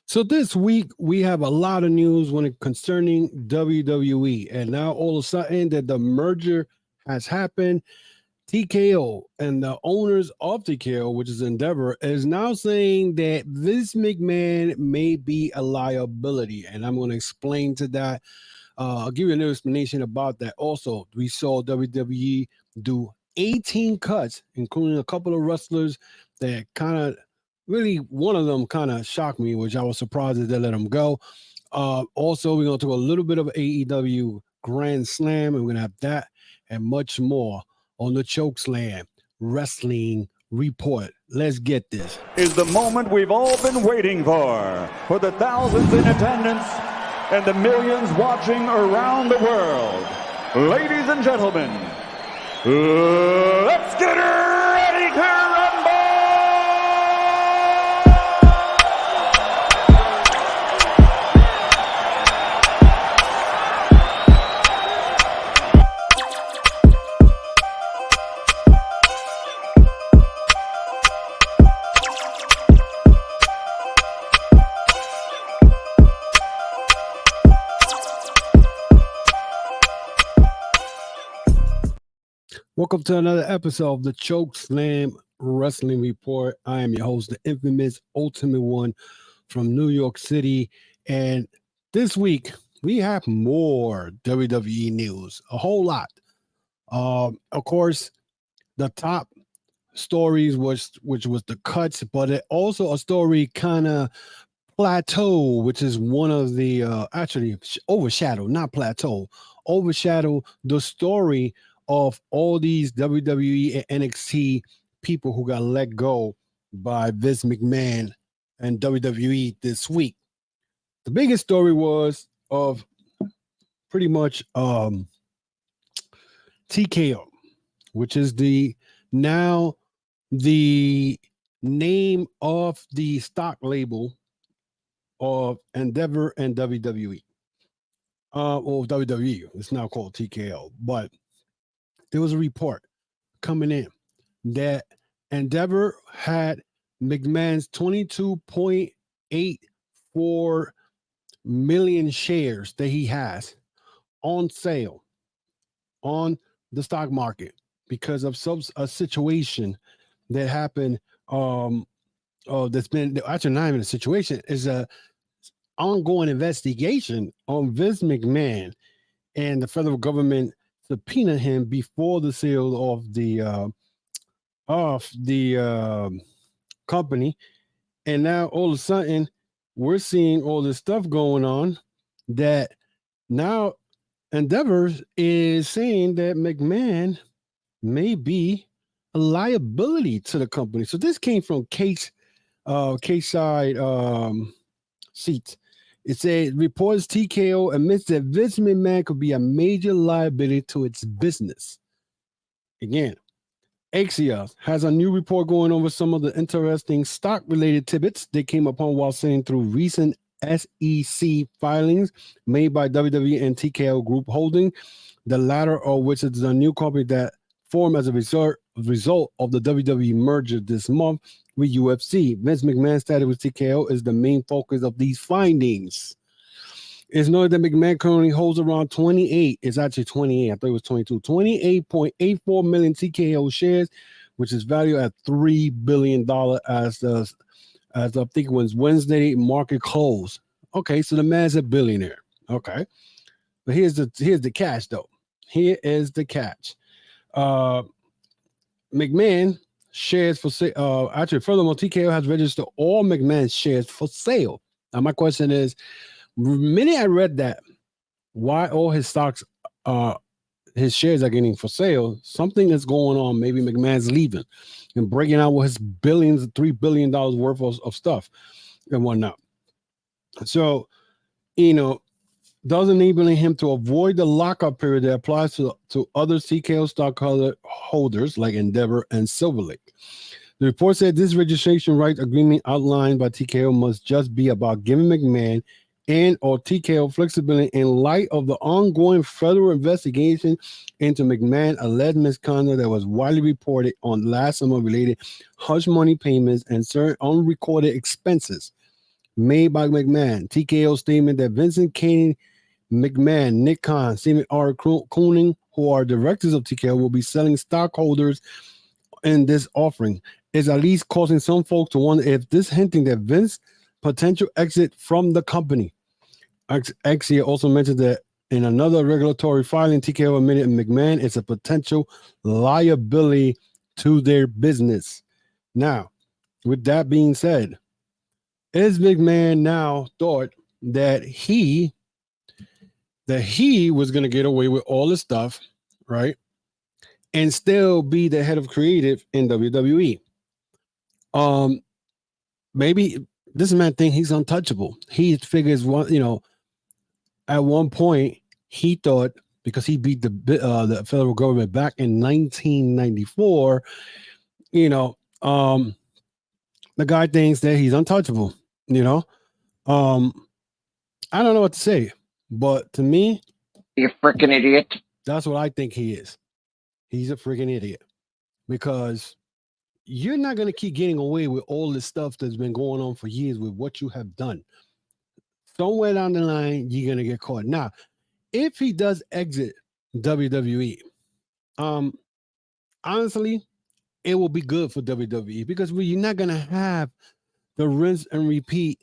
So this week we have a lot of news when it concerning WWE, and now all of a sudden that the merger has happened. TKO and the owners of TKO, which is Endeavor, is now saying that Vince McMahon may be a liability, and I'm going to explain to that. I'll give you an explanation about that. Also, we saw WWE do 18 cuts, including a couple of wrestlers that kind of really, one of them kind of shocked me, which I was surprised that they let him go. Also, we're going to talk a little bit of AEW Grand Slam, and we're going to have that and much more on the Chokeslam Wrestling Report. Let's get this. Is the moment we've all been waiting for the thousands in attendance and the millions watching around the world. Ladies and gentlemen, let's get ready to rumble! Welcome to another episode of the Chokeslam Wrestling Report. I am your host, the infamous Ultimate One from New York City. And this week, we have more WWE news, a whole lot. Of course, the top stories which was the cuts, but it also a story kind of plateau, which is one of the actually overshadow the story of all these WWE and NXT people who got let go by Vince McMahon and WWE this week. The biggest story was of pretty much TKO, which is the name of the stock label of Endeavor and WWE. Or WWE, it's now called TKO, but there was a report coming in that Endeavor had McMahon's 22.84 million shares that he has on sale on the stock market because of a situation that happened. That's been actually not even a situation, is a ongoing investigation on Vince McMahon, and the federal government subpoena him before the sale of the company. And now all of a sudden we're seeing all this stuff going on that now Endeavor is saying that McMahon may be a liability to the company. So this came from case side seats. It said reports TKO admits that Vince McMahon could be a major liability to its business. Again, Axios has a new report going over some of the interesting stock-related tidbits they came upon while sitting through recent SEC filings made by WWE and TKO Group Holding, the latter of which is a new company that formed as a result of the WWE merger this month with UFC. Vince McMahon's status with TKO is the main focus of these findings. It's noted that McMahon currently holds around 28. It's actually 28. I thought it was 22. 28.84 million TKO shares, which is valued at $3 billion as I think it was Wednesday market close. Okay, so the man's a billionaire. Okay. But here's the catch, though. Here is the catch. McMahon shares for sale. Actually, furthermore, TKO has registered all McMahon shares for sale. Now, my question is, the minute I read that, why all his stocks, his shares are getting for sale, something is going on. Maybe McMahon's leaving and breaking out with his $3 billion worth of stuff and whatnot. So, thus enabling him to avoid the lockup period that applies to other TKO stock holders like Endeavor and Silver Lake. The report said this registration rights agreement outlined by TKO must just be about giving McMahon and or TKO flexibility in light of the ongoing federal investigation into McMahon alleged misconduct that was widely reported on last summer related hush money payments and certain unrecorded expenses. made by McMahon. TKO statement that Vincent Kane McMahon, Nick Khan, Stephen R. Cooning, who are directors of TKO, will be selling stockholders in this offering. Is at least causing some folks to wonder if this hinting that Vince potential exit from the company. Axia also mentioned that in another regulatory filing, TKO admitted McMahon is a potential liability to their business. Now, with that being said, is McMahon now thought that he was going to get away with all this stuff, right? And still be the head of creative in WWE. Maybe this man think he's untouchable. He figures at one point he thought because he beat the federal government back in 1994, the guy thinks that he's untouchable. I don't know what to say, but to me, you freaking idiot. That's what I think he is. He's a freaking idiot because you're not going to keep getting away with all this stuff that's been going on for years with what you have done. Somewhere down the line, you're going to get caught. Now, if he does exit WWE, honestly, it will be good for WWE because you're not going to have the rinse and repeat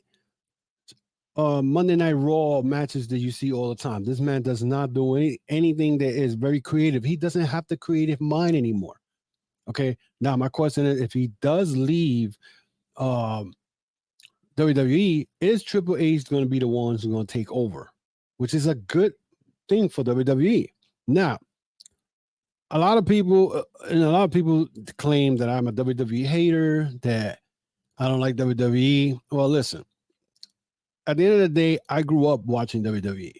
Monday Night Raw matches that you see all the time. This man does not do anything that is very creative. He doesn't have the creative mind anymore. Okay. Now, my question is, if he does leave WWE, is Triple H going to be the ones who are going to take over, which is a good thing for WWE. Now, a lot of people claim that I'm a WWE hater, that I don't like WWE. Well, listen. At the end of the day, I grew up watching WWE,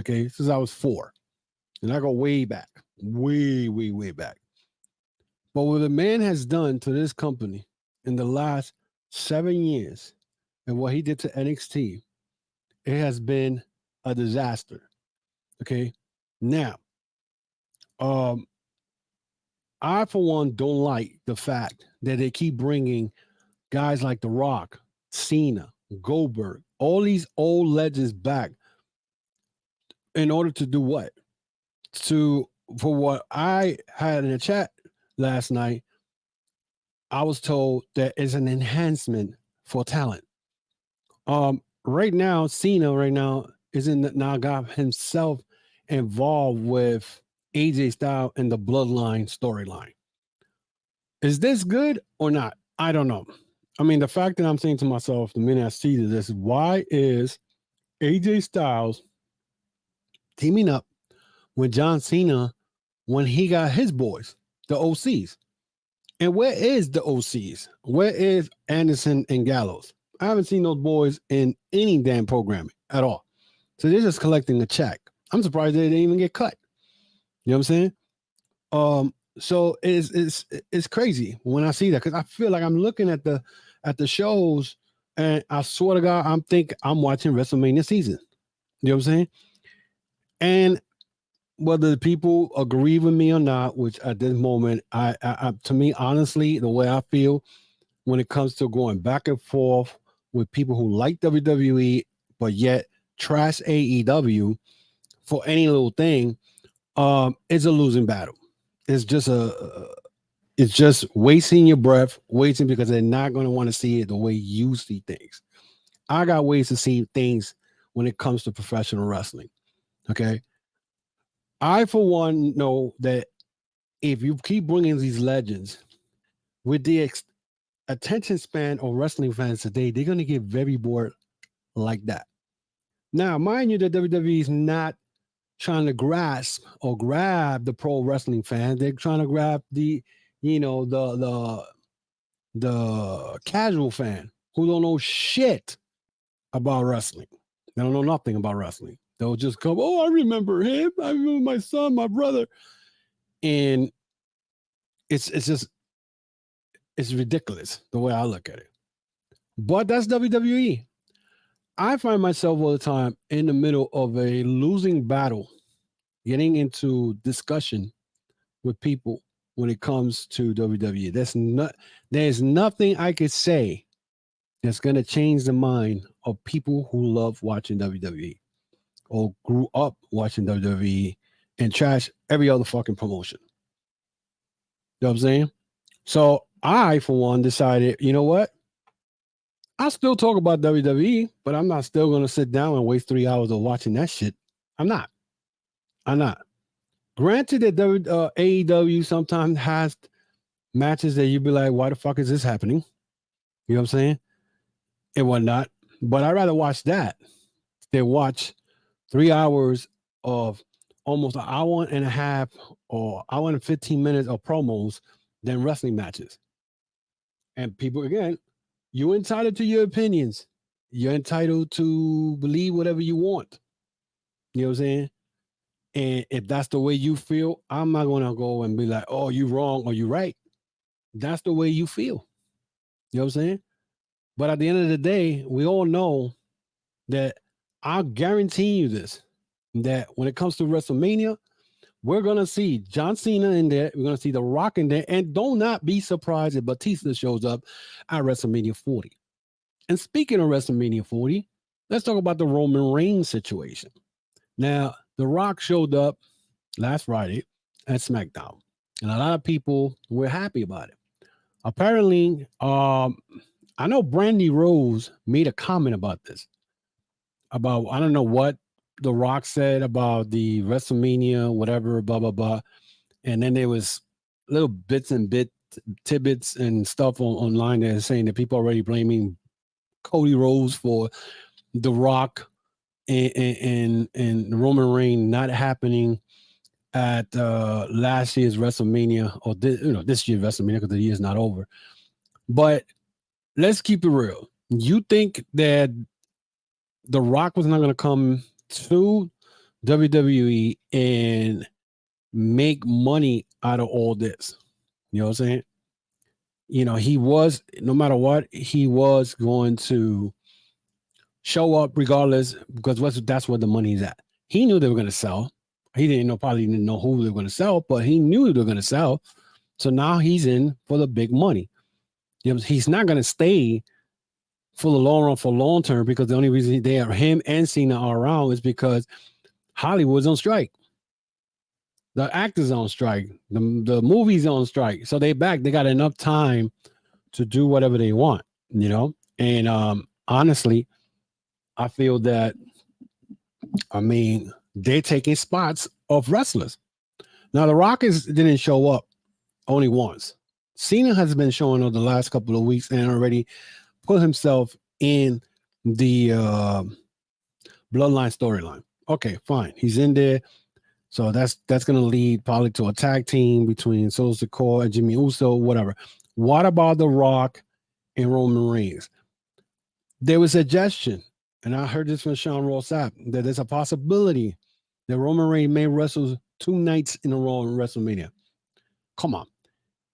okay, since I was 4. And I go way back, way, way, way back. But what the man has done to this company in the last 7 years and what he did to NXT, it has been a disaster, okay? Now, I, for one, don't like the fact that they keep bringing guys like The Rock, Cena, Goldberg, all these old legends back in order to do what? For what I had in the chat last night, I was told that it's an enhancement for talent. Right now, Cena now got himself involved with AJ Styles in the Bloodline storyline. Is this good or not? I don't know. I mean, the fact that I'm saying to myself the minute I see this, why is AJ Styles teaming up with John Cena when he got his boys, the OCs? And where is the OCs? Where is Anderson and Gallows? I haven't seen those boys in any damn programming at all. So they're just collecting a check. I'm surprised they didn't even get cut. You know what I'm saying? So it's crazy when I see that because I feel like I'm looking at the shows and I swear to God, I'm watching WrestleMania season. You know what I'm saying? And whether people agree with me or not, which at this moment, I to me, honestly, the way I feel when it comes to going back and forth with people who like WWE but yet trash AEW for any little thing, it's a losing battle. It's just it's just wasting your breath, waiting because they're not going to want to see it the way you see things. I got ways to see things when it comes to professional wrestling. Okay. I, for one, know that if you keep bringing these legends with the attention span of wrestling fans today, they're going to get very bored like that. Now, mind you, that WWE is not trying to grasp or grab the pro wrestling fan. They're trying to grab the casual fan who don't know shit about wrestling. They don't know nothing about wrestling. They'll just come, oh, I remember him. I remember my son, my brother. And it's ridiculous the way I look at it. But that's WWE. I find myself all the time in the middle of a losing battle, getting into discussion with people when it comes to WWE. There's nothing I could say that's going to change the mind of people who love watching WWE or grew up watching WWE and trash every other fucking promotion. You know what I'm saying? So I, for one, decided, you know what? I'll still talk about WWE, but I'm not still going to sit down and waste 3 hours of watching that shit. I'm not. Granted that AEW sometimes has matches that you'd be like, why the fuck is this happening? You know what I'm saying? And whatnot. But I'd rather watch that than watch 3 hours of almost an hour and a half or hour and 15 minutes of promos than wrestling matches. And people, again, you're entitled to your opinions. You're entitled to believe whatever you want. You know what I'm saying? And if that's the way you feel, I'm not going to go and be like, oh, you wrong or you right. That's the way you feel. You know what I'm saying? But at the end of the day, we all know that I'll guarantee you this, that when it comes to WrestleMania, we're going to see John Cena in there. We're going to see The Rock in there. And do not be surprised if Batista shows up at WrestleMania 40. And speaking of WrestleMania 40, let's talk about the Roman Reigns situation. Now, The Rock showed up last Friday at SmackDown. And a lot of people were happy about it. Apparently, I know Brandy Rose made a comment about this. About, I don't know what The Rock said about the WrestleMania, whatever, blah, blah, blah. And then there was little tidbits and stuff online that is saying that people are already blaming Cody Rhodes for The Rock and Roman Reigns not happening at last year's WrestleMania or this year's WrestleMania because the year's not over. But let's keep it real. You think that The Rock was not going to come to WWE and make money out of all this? You know what I'm saying? You know, he was, no matter what, he was going to show up regardless because that's where the money's at. He knew they were going to sell. He probably didn't know who they were going to sell, but he knew they were going to sell. So now he's in for the big money. You know, he's not going to stay for the long run, for long term, because the only reason him and Cena are around is because Hollywood's on strike. The actors on strike. The movies on strike. So they back. They got enough time to do whatever they want, you know? And honestly, I feel that, they're taking spots of wrestlers. Now, The Rock didn't show up only once. Cena has been showing up the last couple of weeks and already put himself in the Bloodline storyline. Okay, fine. He's in there. So that's going to lead probably to a tag team between Solo Sikoa and Jimmy Uso, whatever. What about The Rock and Roman Reigns? There was a suggestion, and I heard this from Sean Ross Sapp, that there's a possibility that Roman Reigns may wrestle 2 nights in a row in WrestleMania. Come on.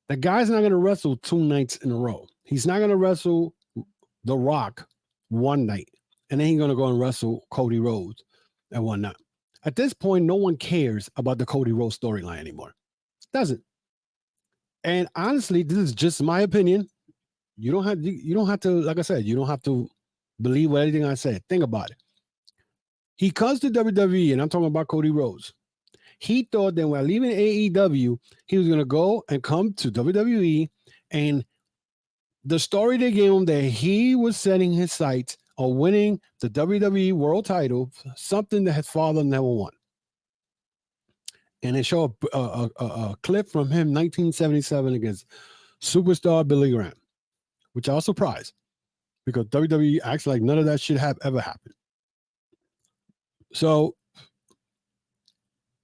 The guy's not going to wrestle 2 nights in a row. He's not going to wrestle The Rock one night, and then he's going to go and wrestle Cody Rhodes at one night. At this point, no one cares about the Cody Rhodes storyline anymore. Doesn't. And honestly, this is just my opinion. You don't have to, like I said, you don't have to believe what anything I said. Think about it. He comes to WWE, and I'm talking about Cody Rhodes. He thought that while leaving AEW, he was going to go and come to WWE, and the story they gave him that he was setting his sights on winning the WWE World Title, something that his father never won. And they show a clip from him, 1977, against superstar Billy Graham, which I was surprised because WWE acts like none of that should have ever happened. So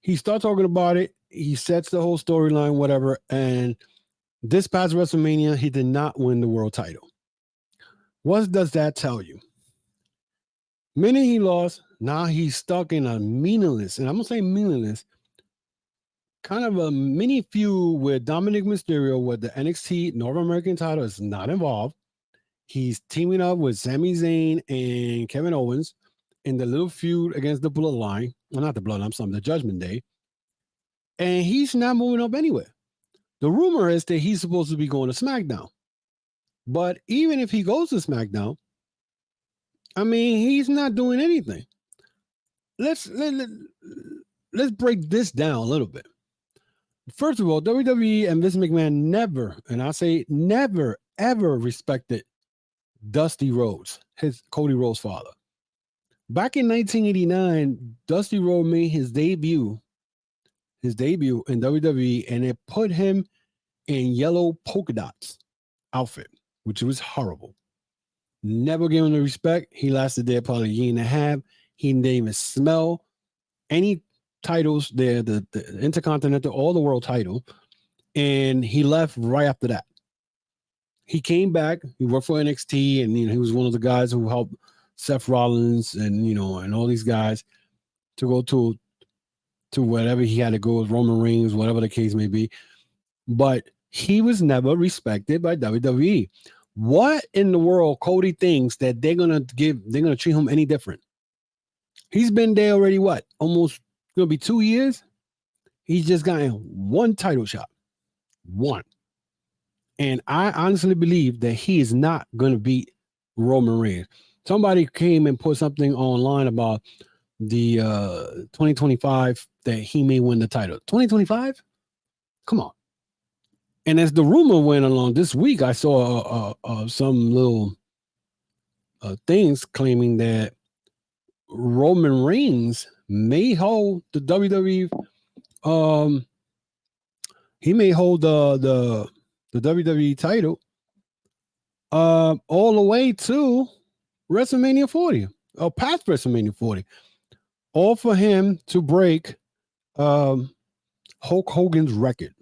he starts talking about it. He sets the whole storyline, whatever. And this past WrestleMania, he did not win the world title. What does that tell you? Minute he lost, now he's stuck in a meaningless, and I'm going to say meaningless, kind of a mini feud with Dominic Mysterio where the NXT North American title is not involved. He's teaming up with Sami Zayn and Kevin Owens in the little feud against the Bloodline. Well, not the Bloodline, the Judgment Day. And he's not moving up anywhere. The rumor is that he's supposed to be going to SmackDown. But even if he goes to SmackDown, I mean, he's not doing anything. Let's break this down a little bit. First of all, WWE and Vince McMahon never, and I say never, ever respected Dusty Rhodes, his Cody Rhodes' father. Back in 1989, Dusty Rhodes made his debut in WWE, and it put him in yellow polka dots outfit, which was horrible. Never gave him the respect. He lasted there probably a year and a half. He didn't even smell any titles there, the Intercontinental or the World title, and he left right after that. He came back. He worked for NXT, and he was one of the guys who helped Seth Rollins and and all these guys to go to whatever he had to go with, Roman Reigns, whatever the case may be. But he was never respected by WWE. What in the world Cody thinks that they're gonna treat him any different? He's been there already, almost gonna be 2 years. He's just gotten one title shot. One. And I honestly believe that he is not gonna beat Roman Reigns. Somebody came and put something online about the 2025 that he may win the title. 2025? Come on. And as the rumor went along this week, I saw some little things claiming that Roman Reigns may hold the WWE. He may hold the WWE title all the way to WrestleMania 40 or past WrestleMania 40, all for him to break Hulk Hogan's record.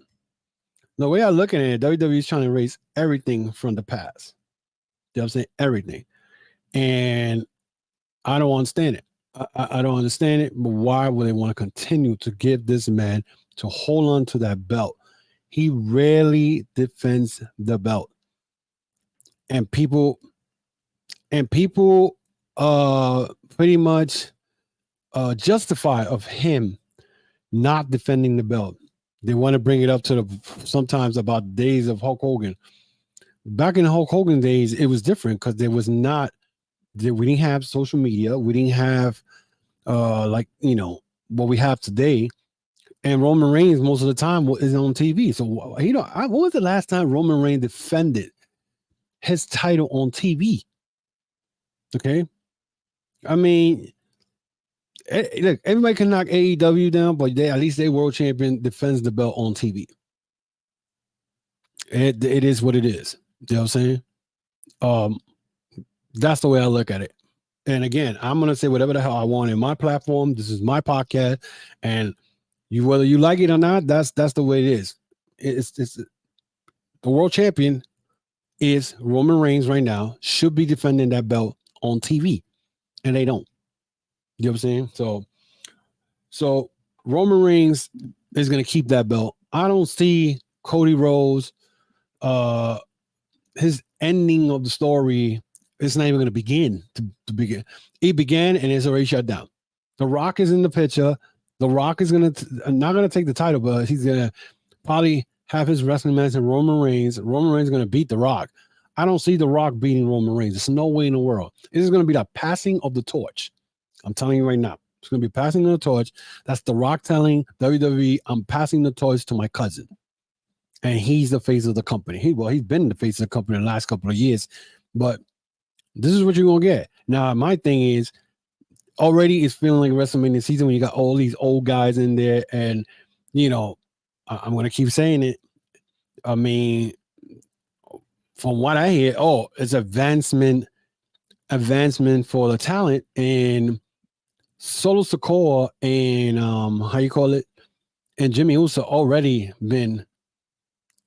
The way I look at it, WWE is trying to erase everything from the past. You know what I'm saying? Everything. And I don't understand it. I don't understand it, but why would they want to continue to give this man to hold on to that belt? He rarely defends the belt. And people pretty much justify of him not defending the belt. They want to bring it up to sometimes about days of Hulk Hogan. Back in Hulk Hogan days, it was different because we didn't have social media. We didn't have what we have today. And Roman Reigns most of the time is on TV. So when was the last time Roman Reigns defended his title on TV? Okay, I mean, look, everybody can knock AEW down, but at least their world champion defends the belt on TV. It is what it is. You know what I'm saying? That's the way I look at it. And again, I'm gonna say whatever the hell I want in my platform. This is my podcast, and whether you like it or not, that's the way it is. It's the world champion is Roman Reigns right now, should be defending that belt on TV, and they don't. You know what I'm saying? So Roman Reigns is going to keep that belt. I don't see Cody Rhodes, his ending of the story. It's not even going to begin to begin. It began and it's already shut down. The Rock is in the picture. The Rock is not going to take the title, but he's going to probably have his wrestling match in Roman Reigns. Roman Reigns is going to beat The Rock. I don't see The Rock beating Roman Reigns. There's no way in the world. This is going to be the passing of the torch. I'm telling you right now. It's going to be passing the torch. That's The Rock telling WWE, I'm passing the torch to my cousin. And he's the face of the company. He's been the face of the company the last couple of years. But this is what you're going to get. Now, my thing is, already it's feeling like WrestleMania season when you got all these old guys in there. And, I'm going to keep saying it. I mean, from what I hear, it's advancement for the talent. And Solo Sikoa and and Jimmy Uso already been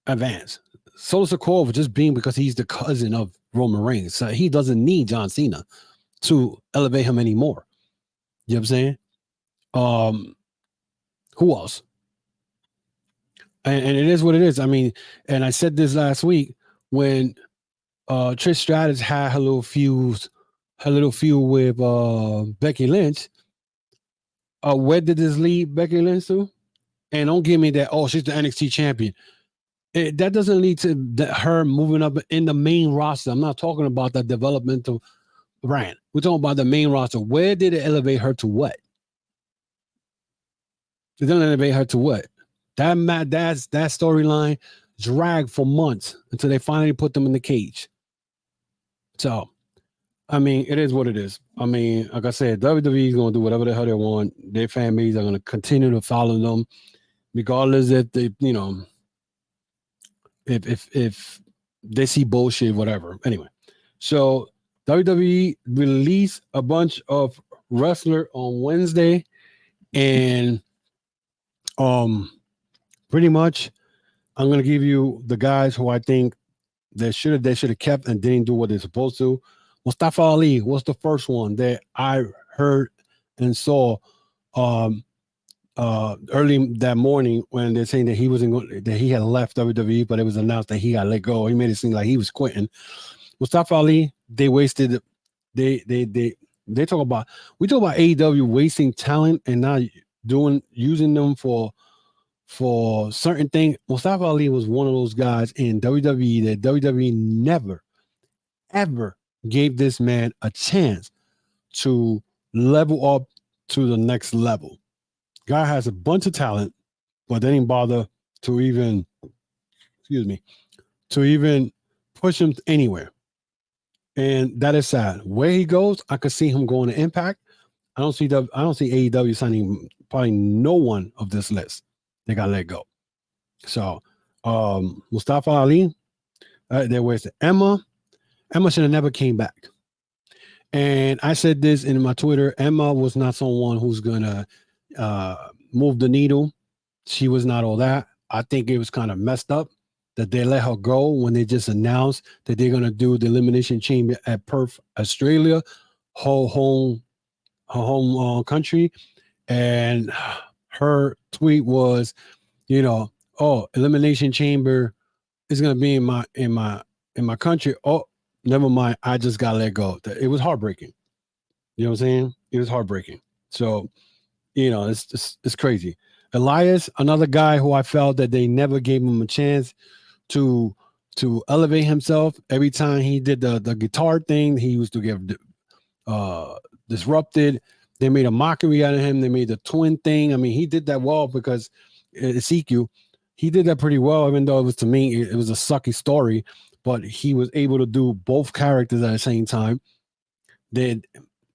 advanced. Solo Sikoa was just being because he's the cousin of Roman Reigns. So he doesn't need John Cena to elevate him anymore. You know what I'm saying? Who else? And it is what it is. I mean, and I said this last week when Trish Stratus had her little feud with Becky Lynch. Where did this lead Becky Lynch to? And don't give me that, she's the NXT champion. That doesn't lead to her moving up in the main roster. I'm not talking about that developmental brand. We're talking about the main roster. Where did it elevate her to what? It didn't elevate her to what? That storyline dragged for months until they finally put them in the cage. So, I mean, it is what it is. I mean, like I said, WWE is going to do whatever the hell they want. Their fan base are going to continue to follow them, regardless if they, you know, if they see bullshit, whatever. Anyway, so WWE released a bunch of wrestler on Wednesday, and pretty much I'm gonna give you the guys who I think they should have kept and didn't do what they're supposed to. Mustafa Ali was the first one that I heard and saw early that morning when they're saying that he wasn't going, that he had left WWE, but it was announced that he got let go. He made it seem like he was quitting. Mustafa Ali, they wasted. They talk about, we talk about AEW wasting talent and not using them for certain things. Mustafa Ali was one of those guys in WWE that WWE never ever gave this man a chance to level up to the next level. Guy has a bunch of talent, but they didn't bother to even, push him anywhere. And that is sad. Where he goes, I could see him going to Impact. I don't see AEW signing probably no one of this list. They got let go. So Mustafa Ali, there was Emma. Emma should have never came back. And I said this in my Twitter. Emma was not someone who's gonna move the needle. She was not all that. I think it was kind of messed up that they let her go when they just announced that they're gonna do the Elimination Chamber at Perth, Australia, her home country. And her tweet was, Elimination Chamber is gonna be in my country. Oh, never mind. I just got let go. It was heartbreaking. You know what I'm saying? It was heartbreaking. So, it's crazy. Elias, another guy who I felt that they never gave him a chance to elevate himself. Every time he did the guitar thing, he used to get disrupted. They made a mockery out of him. They made the twin thing. I mean, he did that well because Ezekiel, he did that pretty well, even though it was, to me, it was a sucky story, but he was able to do both characters at the same time. This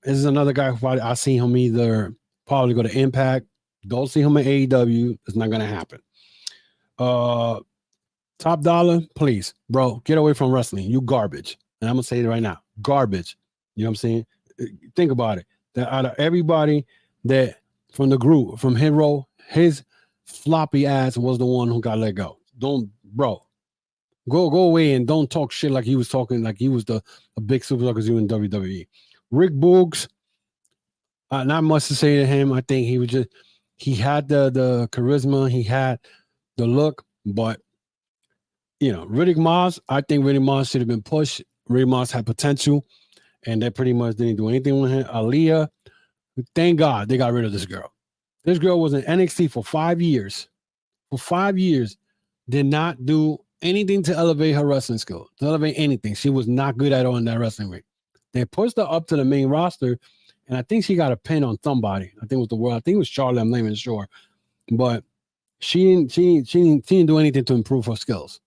is another guy who I see him either probably go to Impact. Don't see him at AEW. It's not going to happen. Top Dollar, please, bro, get away from wrestling. You garbage. And I'm going to say it right now. Garbage. You know what I'm saying? Think about it. That out of everybody that from the group, from Hero, his floppy ass was the one who got let go. Go away and don't talk shit like he was talking, like he was a big superstar because you in WWE. Rick Boogs, not much to say to him. I think he had the charisma, he had the look, but Riddick Moss, I think Riddick Moss should have been pushed. Riddick Moss had potential, and they pretty much didn't do anything with him. Aaliyah, thank God they got rid of this girl. This girl was in NXT for 5 years. For 5 years, did not do anything to elevate her wrestling skill, to elevate anything. She was not good at all in that wrestling ring. They pushed her up to the main roster, and I think she got a pin on somebody. I think it was the world. I think it was Charlotte. I'm not even sure, but she didn't do anything to improve her skills.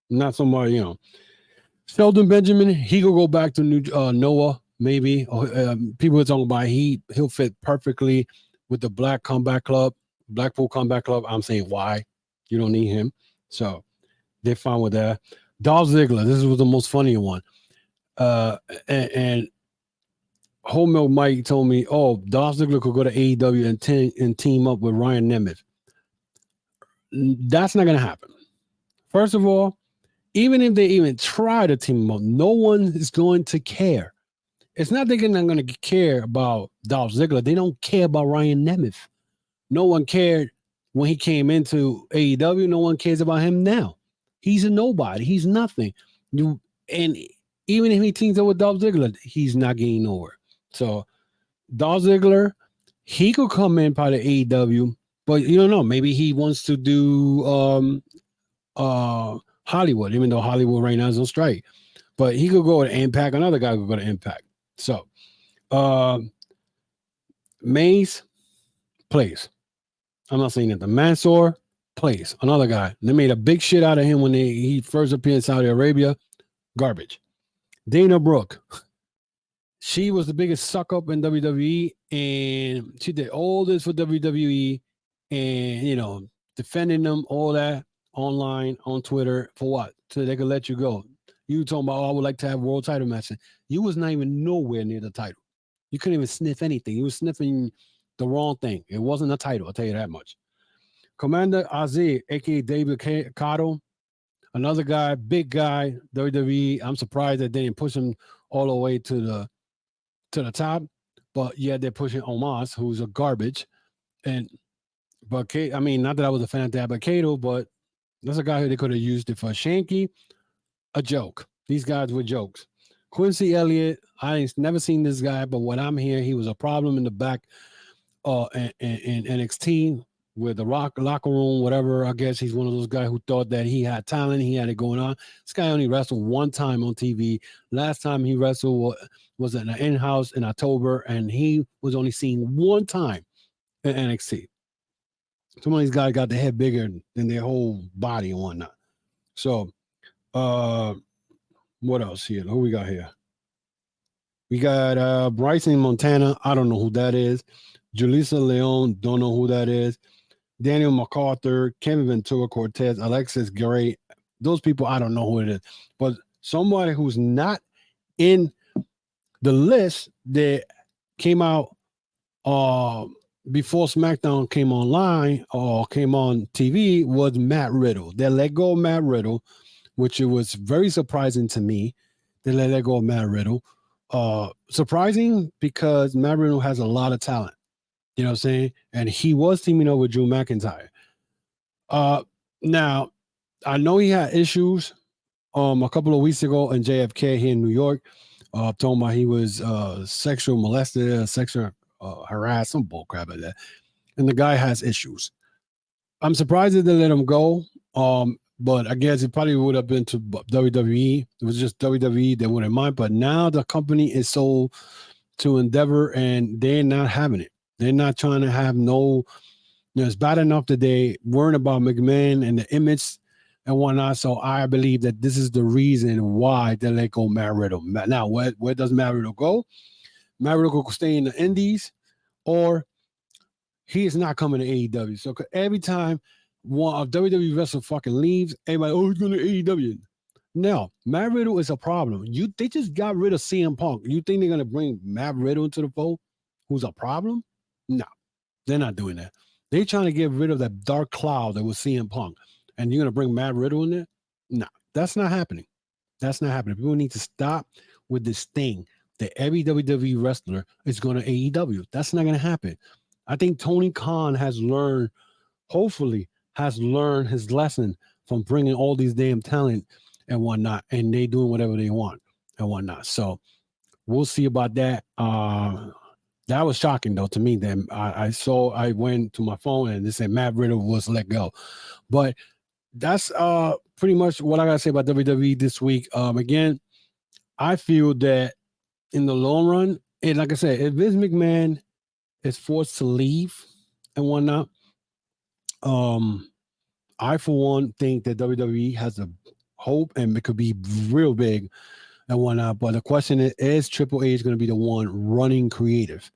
Not somebody, Shelton Benjamon, he could go back to Noah, maybe. People are talking about he'll fit perfectly with the Blackpool Combat Club. I'm saying why? You don't need him. So they're fine with that. Dolph Ziggler, this was the most funny one. And Whole Milk Mike told me, Dolph Ziggler could go to AEW and team up with Ryan Nemeth. That's not going to happen. First of all, even if they even try to team up, no one is going to care. It's not they're not going to care about Dolph Ziggler. They don't care about Ryan Nemeth. No one cared when he came into AEW. No one cares about him now. He's a nobody. He's nothing. And even if he teams up with Dolph Ziggler, he's not getting nowhere. So Dolph Ziggler, he could come in part of AEW, but you don't know. Maybe he wants to do Hollywood, even though Hollywood right now is on strike. But he could go to Impact. Another guy could go to Impact. So, Maze plays. I'm not saying that. The Mansoor plays. Another guy. They made a big shit out of him when he first appeared in Saudi Arabia. Garbage. Dana Brooke. She was the biggest suck up in WWE, and she did all this for WWE, and defending them, all that online on Twitter for what? So they could let you go. You talking about, I would like to have world title matches. You was not even nowhere near the title. You couldn't even sniff anything. You was sniffing the wrong thing. It wasn't a title, I'll tell you that much. Commander Aziz, aka David Cotto, another guy, big guy, WWE. I'm surprised that they didn't push him all the way to the top, but yeah, they're pushing Omos, who's a garbage. But I mean, not that I was a fan of that, but Kato, but that's a guy who they could have used it for. Shanky, a joke. These guys were jokes. Quincy Elliott, I ain't never seen this guy, but what I'm hearing, he was a problem in the back in NXT with the locker room, whatever. I guess he's one of those guys who thought that he had talent, he had it going on. This guy only wrestled one time on TV. Last time he wrestled was in an in-house in October, and he was only seen one time in NXT. Some of these guys got the head bigger than their whole body and whatnot. So, what else here? Who we got here? We got Bryson Montana. I don't know who that is. Julissa Leon. Don't know who that is. Daniel MacArthur, Kevin Ventura Cortez, Alexis Gray. Those people, I don't know who it is. But somebody who's not in the list that came out before SmackDown came online or came on TV was Matt Riddle. They let go of Matt Riddle, which it was very surprising to me. They let go of Matt Riddle. Surprising because Matt Riddle has a lot of talent. You know what I'm saying? And he was teaming up with Drew McIntyre. Now, I know he had issues a couple of weeks ago in JFK here in New York. Talking about he was sexual molested, sexual harassed, some bullcrap like that. And the guy has issues. I'm surprised that they let him go. But I guess it probably would have been to WWE. It was just WWE, they wouldn't mind. But now the company is sold to Endeavor, and they're not having it. They're not trying to have it's bad enough that they weren't about McMahon and the image and whatnot. So I believe that this is the reason why they let go Matt Riddle. Now, where does Matt Riddle go? Matt Riddle will stay in the Indies, or he is not coming to AEW. So every time one of WWE wrestler fucking leaves, everybody, he's going to AEW. No, Matt Riddle is a problem. They just got rid of CM Punk. You think they're going to bring Matt Riddle into the fold, who's a problem? No, they're not doing that. They're trying to get rid of that dark cloud that was CM Punk. And you're going to bring Matt Riddle in there? No, that's not happening. That's not happening. People need to stop with this thing that every WWE wrestler is going to AEW. That's not going to happen. I think Tony Khan hopefully has learned his lesson from bringing all these damn talent and whatnot, and they doing whatever they want and whatnot. So we'll see about that. That was shocking though to me. Then I went to my phone and they said Matt Riddle was let go, but that's pretty much what I gotta say about WWE this week. Again, I feel that in the long run, and like I said, if Vince McMahon is forced to leave and whatnot, I for one think that WWE has a hope and it could be real big and whatnot. But the question is Triple H going to be the one running creative?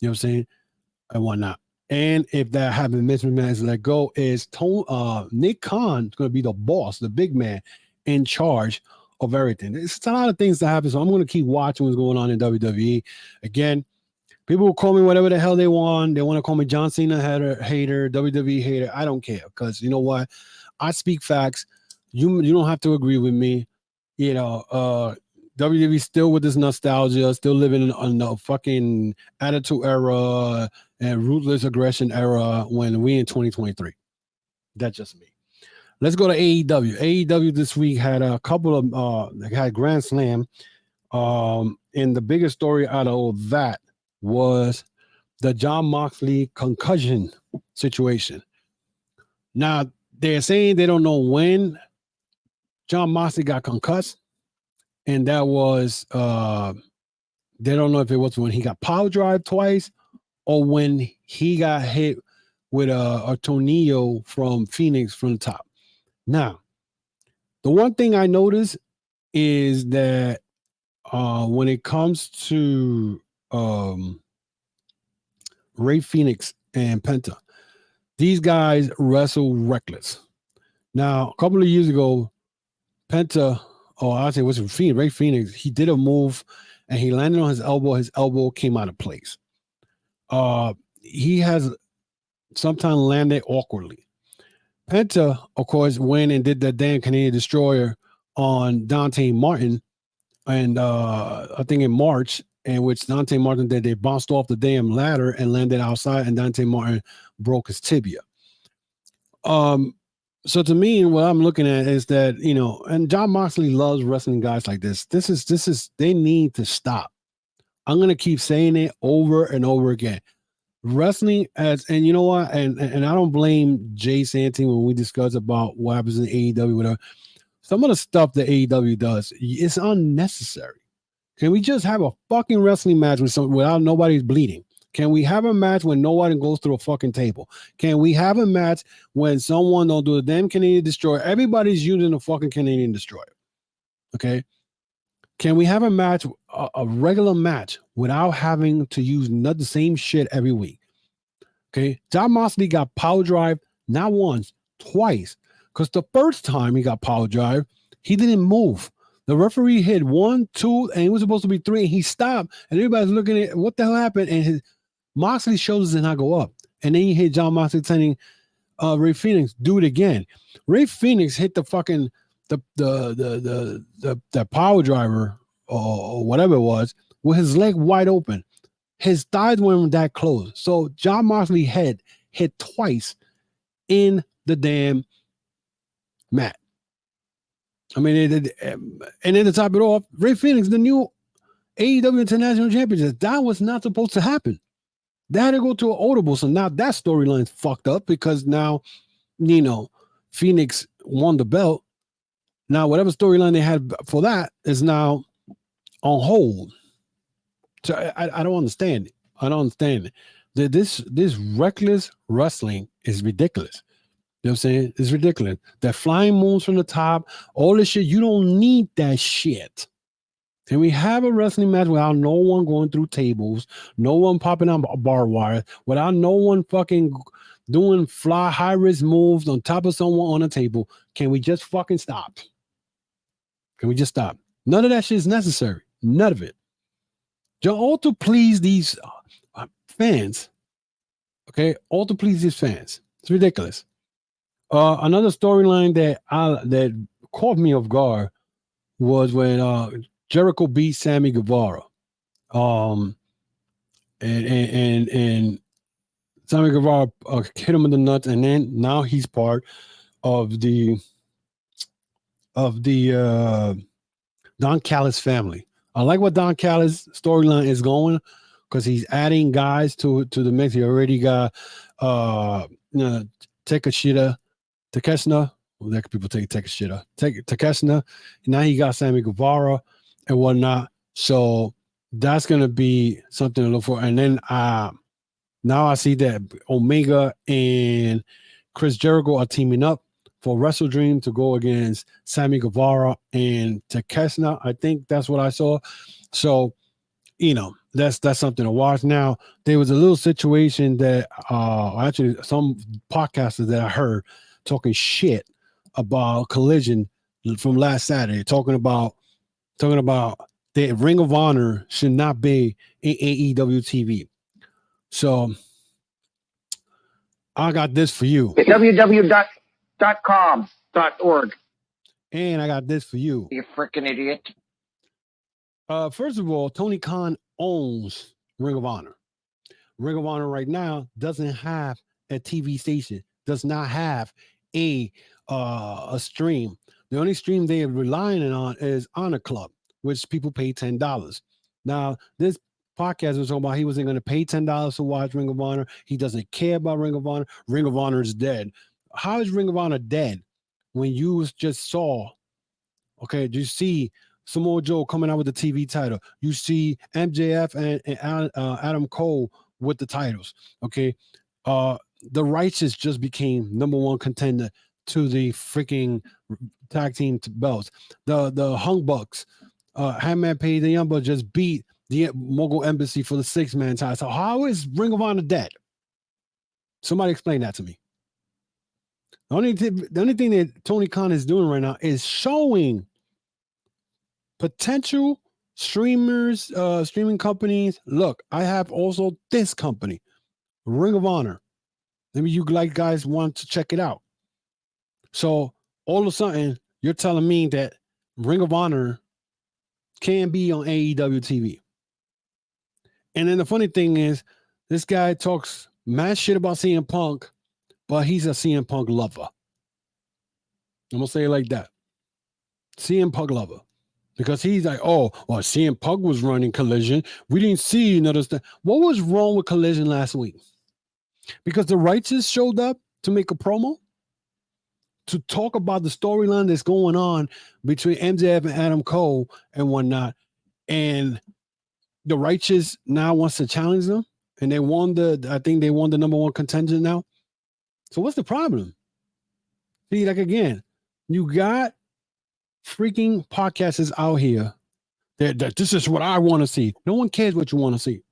You know what I'm saying? And whatnot. And if that happens, Vince McMahon is let go, is Nick Khan going to be the boss, the big man in charge of everything. It's a lot of things that happen. So I'm going to keep watching what's going on in WWE. Again, people will call me whatever the hell they want. They want to call me John Cena hater, WWE hater. I don't care because you know what? I speak facts. You don't have to agree with me. You know, WWE still with this nostalgia, still living in the fucking attitude era and ruthless aggression era when we in 2023. That's just me. Let's go to AEW. AEW this week had a couple of had Grand Slam. And the biggest story out of all that was the Jon Moxley concussion situation. Now, they're saying they don't know when Jon Moxley got concussed, and that was They don't know if it was when he got power drive twice or when he got hit with a tornado from Phoenix from the top. Now, the one thing I noticed is that when it comes to Ray Phoenix and Penta, these guys wrestle reckless. Now, a couple of years ago, Penta, I say what's Phoenix, Ray Phoenix, he did a move and he landed on his elbow. His elbow came out of place. He has sometimes landed awkwardly. Penta, of course, went and did that damn Canadian Destroyer on Dante Martin, and I think in March, in which Dante Martin did, they bounced off the damn ladder and landed outside, and Dante Martin broke his tibia. So to me, what I'm looking at is that, you know, and Jon Moxley loves wrestling guys like this. This is they need to stop. I'm gonna keep saying it over and over again. Wrestling as, and you know what, and I don't blame Jay Santini when we discuss about what happens in AEW, whatever. Some of the stuff that AEW does, it's unnecessary. Can we just have a fucking wrestling match without nobody's bleeding? Can we have a match when nobody goes through a fucking table? Can we have a match when someone don't do a damn Canadian Destroyer? Everybody's using a fucking Canadian Destroyer. Okay? Can we have a match, a regular match, without having to use not the same shit every week? Okay? Jon Moxley got power drive not once, twice. Because the first time he got power drive, he didn't move. The referee hit 1, 2, and it was supposed to be 3, and he stopped, and everybody's looking at what the hell happened, and his Moxley's shoulders did not go up. And then he hit Jon Moxley telling Ray Phoenix, do it again. Ray Phoenix hit the fucking the power driver or whatever it was with his leg wide open. His thighs weren't that close. So Jon Moxley head hit twice in the damn mat. I mean, and then to top it off, Ray Phoenix, the new AEW International Championship, that was not supposed to happen. They had to go to an audible. So now that storyline's fucked up because now, you know, Phoenix won the belt. Now, whatever storyline they had for that is now on hold. So I don't understand it. I don't understand it. This reckless wrestling is ridiculous. You know what I'm saying? It's ridiculous. That flying moves from the top, all this shit, you don't need that shit. Can we have a wrestling match without no one going through tables, no one popping on barbed wire, without no one fucking doing fly high-risk moves on top of someone on a table? Can we just fucking stop? Can we just stop? None of that shit is necessary. None of it. All to please these fans. Okay? All to please these fans. It's ridiculous. Another storyline that caught me off guard was when Jericho beat Sammy Guevara. And Sammy Guevara hit him in the nuts, and then now he's part of the Don Callis family. I like what Don Callis storyline is going because he's adding guys to the mix. He already got Takeshita. Well, that people take Takeshita. Now he got Sammy Guevara and whatnot. So that's gonna be something to look for. And then now I see that Omega and Chris Jericho are teaming up for Wrestle Dream to go against Sammy Guevara and Takeshita. I think that's what I saw. So, you know, that's something to watch. Now, there was a little situation that actually some podcasters that I heard talking shit about Collision from last Saturday, talking about that Ring of Honor should not be in AEW TV. So I got this for you. www.com.org. And I got this for you. You freaking idiot. First of all, Tony Khan owns Ring of Honor. Ring of Honor right now doesn't have a TV station, does not have a stream. The only stream they are relying on is Honor Club, which people pay $10. Now, this podcast was talking about he wasn't going to pay $10 to watch Ring of Honor. He doesn't care about Ring of Honor. Ring of Honor is dead. How is Ring of Honor dead when you just saw, okay, you see Samoa Joe coming out with the TV title. You see MJF and Adam Cole with the titles. Okay. The Righteous just became number one contender to the freaking tag team belts. The Hung Bucks, Hangman Page, the Young Bucks just beat the Mogul Embassy for the 6-man title. So how is Ring of Honor dead? Somebody explain that to me. The only thing that Tony Khan is doing right now is showing potential streamers, streaming companies. Look, I have also this company, Ring of Honor. Maybe you guys want to check it out. So all of a sudden, you're telling me that Ring of Honor can be on AEW TV. And then the funny thing is, this guy talks mad shit about CM Punk, but he's a CM Punk lover. I'm going to say it like that. CM Punk lover. Because he's like, oh, well, CM Punk was running Collision. We didn't see another stuff. What was wrong with Collision last week? Because the Righteous showed up to make a promo to talk about the storyline that's going on between MJF and Adam Cole and whatnot. And the Righteous now wants to challenge them. And they won I think they won the number one contention now. So what's the problem? See, like again, you got freaking podcasters out here that this is what I want to see. No one cares what you want to see.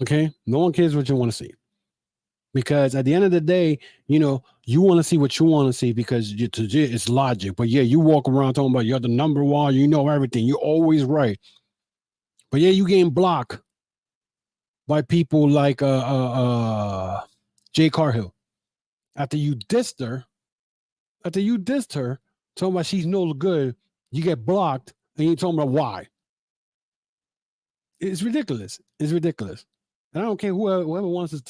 Okay? No one cares what you want to see. Because at the end of the day, you know, you want to see what you want to see because it's logic. But yeah, you walk around talking about you're the number one, you know everything. You're always right. But yeah, you getting blocked by people like Jay Carhill. After you dissed her, talking about she's no good, you get blocked and you're talking about why. It's ridiculous. It's ridiculous. And I don't care whoever wants to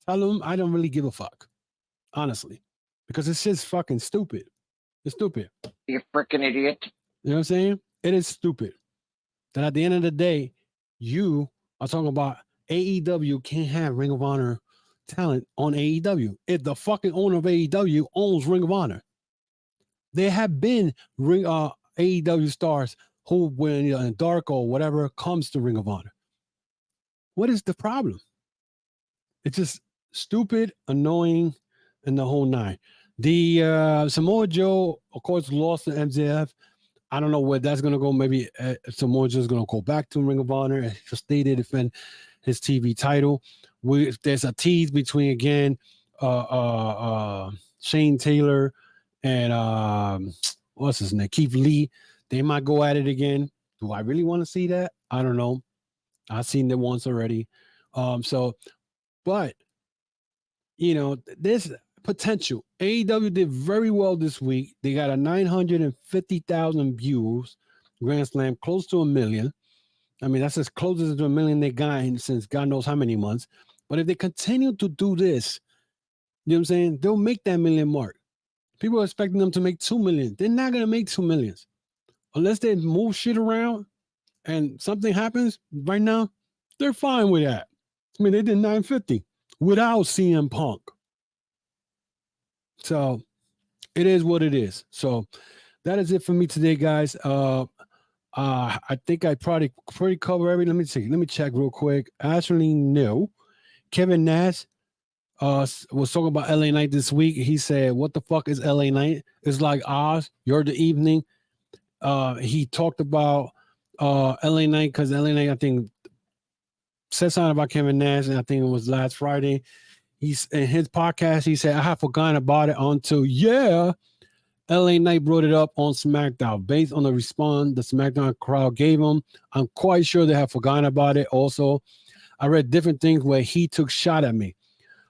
tell them, I don't really give a fuck. Honestly. Because it's just fucking stupid. It's stupid. You freaking idiot. You know what I'm saying? It is stupid. That at the end of the day, you are talking about AEW can't have Ring of Honor talent on AEW. If the fucking owner of AEW owns Ring of Honor. There have been AEW stars who, when in dark or whatever, comes to Ring of Honor. What is the problem? It's just stupid, annoying, and the whole nine. The Samoa Joe, of course, lost to MJF. I don't know where that's going to go. Maybe Samoa Joe is going to go back to Ring of Honor and stay there to defend his TV title. There's a tease between, again, Shane Taylor and what's his name? Keith Lee. They might go at it again. Do I really want to see that? I don't know. I've seen it once already. But you know, there's potential. AEW did very well this week. They got a 950,000 views, Grand Slam, close to 1 million. I mean, that's as close as to 1 million they got since God knows how many months. But if they continue to do this, you know what I'm saying? They'll make that 1 million mark. People are expecting them to make 2 million. They're not going to make 2 millions unless they move shit around and something happens right now. They're fine with that. I mean, they did 950 without CM Punk. So it is what it is. So that is it for me today, guys. I think I probably pretty cover everything. Let me check real quick. Actually, no. Kevin Nash was talking about LA Knight this week. He said, what the fuck is LA Knight? It's like Oz, you're the evening. He talked about LA Knight because LA Knight, I think, said something about Kevin Nash, and I think it was last Friday. He's in his podcast, he said, I have forgotten about it until LA Knight brought it up on SmackDown. Based on the response the SmackDown crowd gave him, I'm quite sure they have forgotten about it. Also, I read different things where he took shot at me.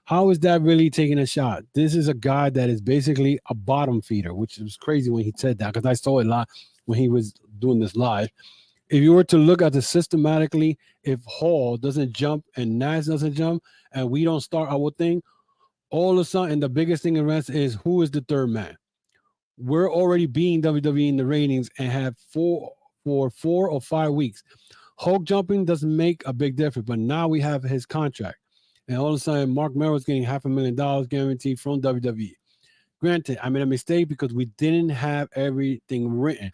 How is that really taking a shot? This is a guy that is basically a bottom feeder, which was crazy when he said that, because I saw it live when he was doing this live. If you were to look at it systematically, if Hall doesn't jump and Nash doesn't jump and we don't start our thing, all of a sudden the biggest thing in wrestling is who is the third man? We're already beating WWE in the ratings and have for 4 or 5 weeks. Hulk jumping doesn't make a big difference, but now we have his contract. And all of a sudden, Mark Merrill's getting $500,000 guaranteed from WWE. Granted, I made a mistake because we didn't have everything written.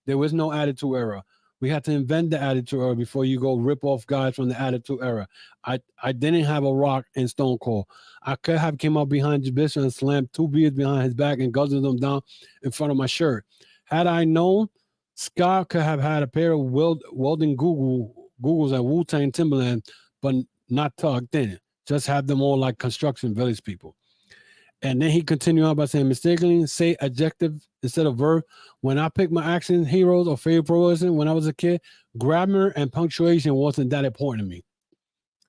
There was no Attitude Era. We had to invent the Attitude Era before you go rip off guys from the Attitude Era. I didn't have a Rock and Stone Cold. I could have came up behind Bishop and slammed 2 beers behind his back and guzzled them down in front of my shirt. Had I known, Scott could have had a pair of welding Googles and Wu-Tang Timberland, but not tucked in. Just have them all like construction village people. And then he continued on by saying, mistakenly say adjective instead of verb. When I picked my action heroes or favorite pro wrestling when I was a kid, grammar and punctuation wasn't that important to me.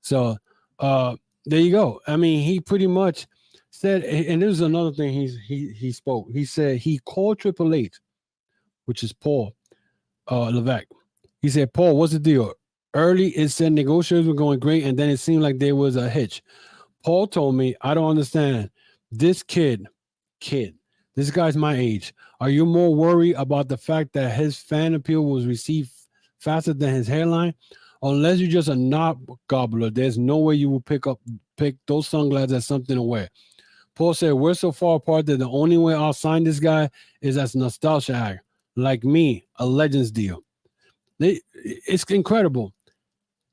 So there you go. I mean, he pretty much said, and this is another thing he spoke. He said he called Triple H, which is Paul Levesque. He said, Paul, what's the deal? Early, it said negotiations were going great, and then it seemed like there was a hitch. Paul told me, I don't understand. This kid, this guy's my age. Are you more worried about the fact that his fan appeal was received faster than his hairline? Unless you're just a knob gobbler, there's no way you will pick those sunglasses as something to wear. Paul said, we're so far apart that the only way I'll sign this guy is as nostalgia act. Like me, a Legends deal. It's incredible.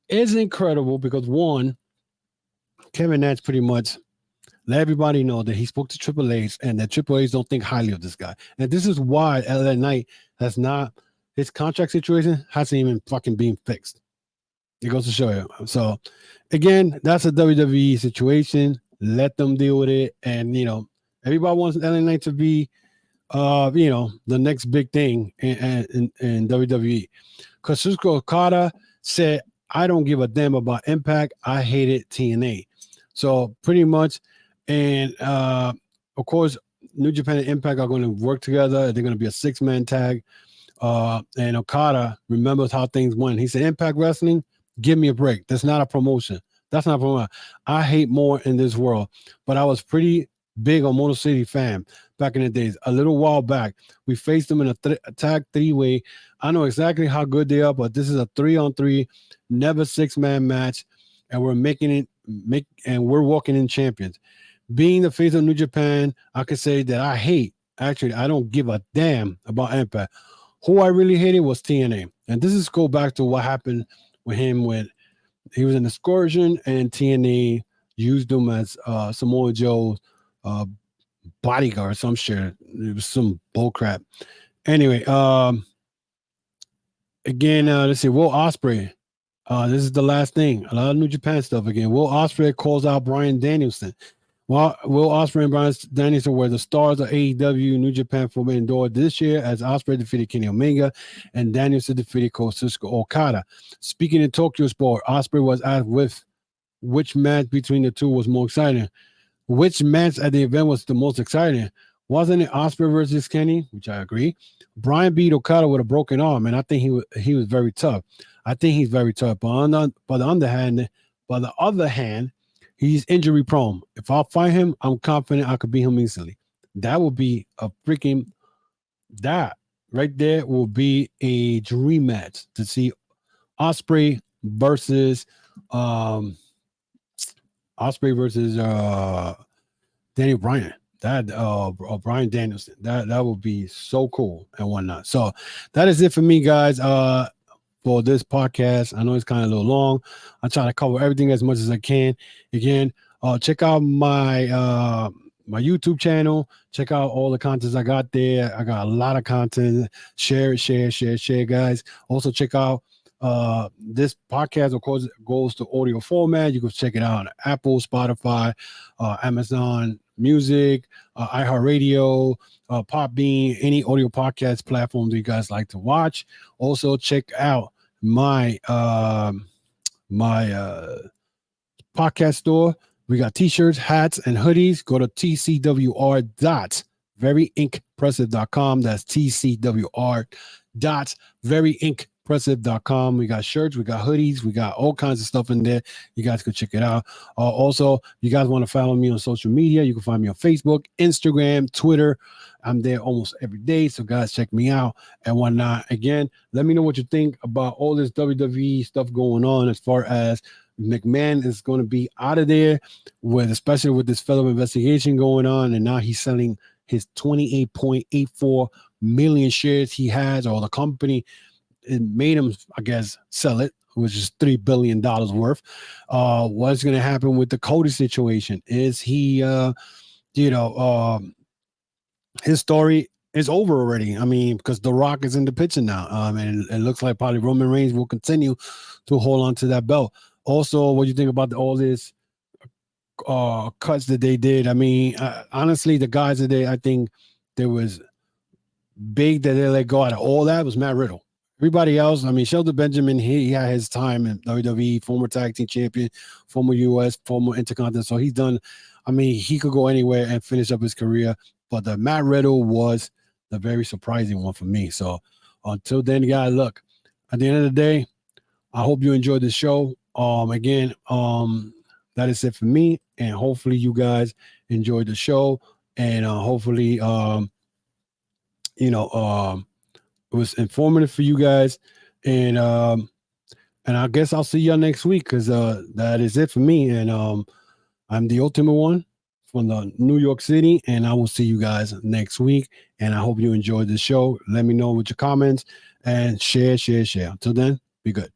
It's incredible because, one, Kevin Nash pretty much let everybody know that he spoke to Triple H and that Triple H don't think highly of this guy. And this is why LA Knight has not, his contract situation hasn't even fucking been fixed. It goes to show you. So, again, that's a WWE situation. Let them deal with it. And, everybody wants LA Knight to be, the next big thing in WWE. Kazuchika Okada said, I don't give a damn about Impact. I hated TNA. So, pretty much, and of course, New Japan and Impact are going to work together. They're going to be a 6-man tag. And Okada remembers how things went. He said, Impact Wrestling, give me a break. That's not a promotion. That's not a promotion. I hate more in this world. But I was pretty big on Motor City Fam back in the days. A little while back, we faced them in a tag 3-way. I know exactly how good they are, but this is a 3-on-3, never 6-man match. And we're we're walking in champions. Being the face of New Japan, I could say that I don't give a damn about Impact. Who I really hated was TNA. And this is go back to what happened with him when he was in the Excursion and TNA used him as Samoa Joe's bodyguard, some shit. It was some bullcrap. Anyway, again, let's see, Will Ospreay. This is the last thing. A lot of New Japan stuff again. Will Ospreay calls out Bryan Danielson. Well, Will Ospreay and Bryan Danielson were the stars of AEW New Japan Forbidden Door this year as Ospreay defeated Kenny Omega and Danielson defeated Kazuchika Okada. Speaking in Tokyo Sport, Ospreay was asked which match between the two was more exciting. Which match at the event was the most exciting? Wasn't it Ospreay versus Kenny, which I agree? Bryan beat Okada with a broken arm, and I think he was very tough. I think he's very tough. But on the other hand, he's injury prone. If I fight him, I'm confident I could beat him easily. That would be that right there will be a dream match to see Ospreay versus Daniel Bryan. Bryan Danielson. That would be so cool and whatnot. So that is it for me, guys. For this podcast. I know it's kind of a little long. I try to cover everything as much as I can. Again, check out my my YouTube channel. Check out all the contents I got there. I got a lot of content. Share, guys. Also check out this podcast, of course, goes to audio format. You can check it out on Apple, Spotify, Amazon Music, iHeartRadio, Podbean, any audio podcast platform that you guys like to watch. Also check out my podcast store. We got t-shirts, hats, and hoodies. Go to tcwr.veryimpressive.com. That's tcwr.veryimpressive.com. We got shirts, we got hoodies, we got all kinds of stuff in there. You guys can check it out. Also, you guys want to follow me on social media, you can find me on Facebook, Instagram, Twitter. I'm there almost every day, so guys, check me out and whatnot. Again, let me know what you think about all this WWE stuff going on as far as McMahon is going to be out of there, especially with this federal investigation going on, and now he's selling his 28.84 million shares he has, or the company, it made him, I guess, sell it, which is $3 billion worth. What's going to happen with the Cody situation? Is he, his story is over already. I mean, because The Rock is in the picture now. And it looks like probably Roman Reigns will continue to hold on to that belt. Also, what do you think about all this cuts that they did? I mean, honestly, the guys that I think there was big that they let go out of all that was Matt Riddle. Everybody else, I mean, Shelton Benjamon, he had his time in WWE, former tag team champion, former US, former Intercontinental. So he's done, I mean, he could go anywhere and finish up his career. But the Matt Riddle was the very surprising one for me. So until then, guys, look, at the end of the day, I hope you enjoyed the show. Again, that is it for me. And hopefully you guys enjoyed the show. And hopefully, it was informative for you guys. And I guess I'll see y'all next week, because that is it for me. And I'm the Ultimate One from the New York City, and I will see you guys next week. And I hope you enjoyed the show. Let me know with your comments and share. Until then, be good.